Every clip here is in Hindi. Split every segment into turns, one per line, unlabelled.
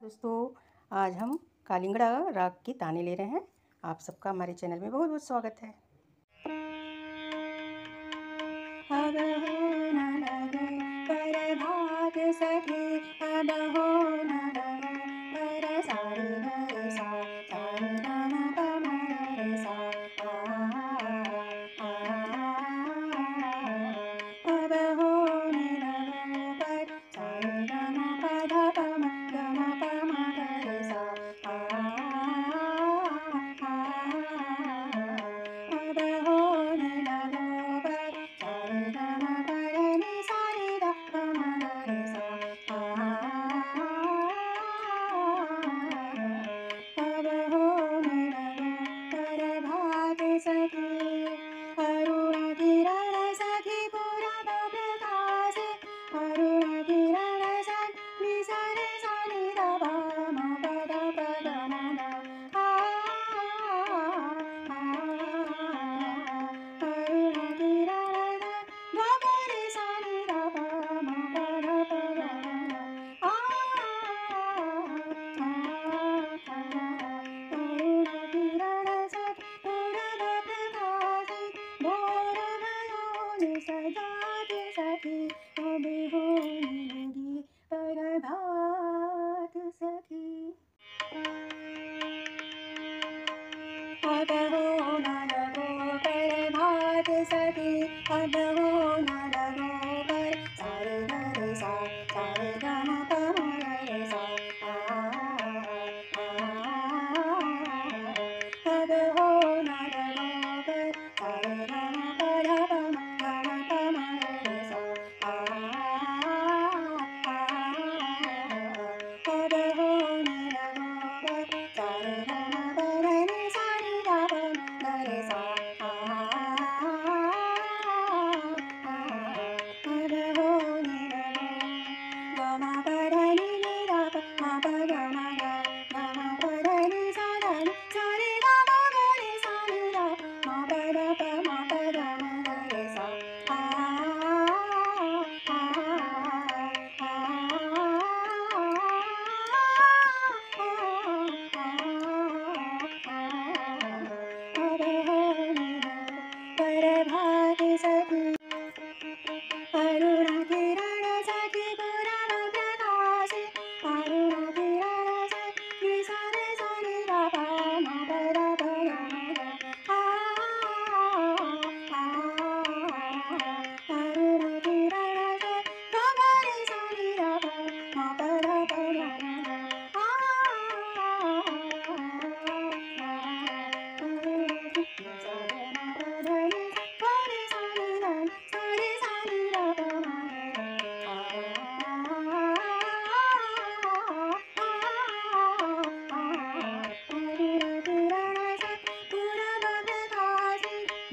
दोस्तों, आज हम कालिंगड़ा राग की ताने ले रहे हैं। आप सबका हमारे चैनल में बहुत बहुत स्वागत है। अब हो न लगे पर भाग सके, अब हो न लगे पर सारे रे सा सारे ग म प म रे सा अब हो न लगे पर सारे ग म प ध प म ग म प म रे सा अब हो न लगे पर सारे ग म प रे नि सा रे ग प म रे सा अब हो न लगे पर भाग सके, अरुण किरण सखी पूरब प्रकाश, अरुण किरण सखी नि सा रे सा नि ध प म प ध प ग म ग अरुण किरण ग ग रे सा नि ध प म प ध प ग म ग अरुण किरण सखी पूरब प्रकाश, भोर भयो नि सजात सखी, अब होने लगी प्रभात सखी। अब हो न लगो प्रभात सखी, अब हो न लगो पर सारे ग रे सा सारे ग म प म रे सा अब हो न लगो पर सारे ग म प ध प म ग म प म रे सा अब हो न लगो पर सारे ग म प रे नि सा नि ध प म ग रे सा अब हो न लगो ग म प ध नि नि ध प म प ग म ग ग म प ध नि सा ध नि सा रे ग म ग रे सा नि ध म प ध प म प ग म ग रे सा अब हो न पर भाग सखी, अरुण किरण सखी पूरब प्रकाश, अरुण किरण सखी नि सा रे सा नि ध प म प ध प ग म ग अरुण किरण सखी ग ग रे सा नि ध प म प ध प ग म ग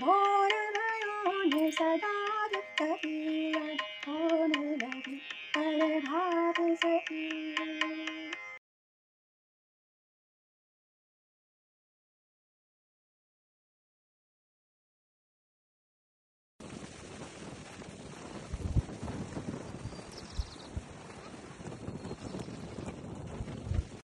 भोर भयो नि सजात सखी,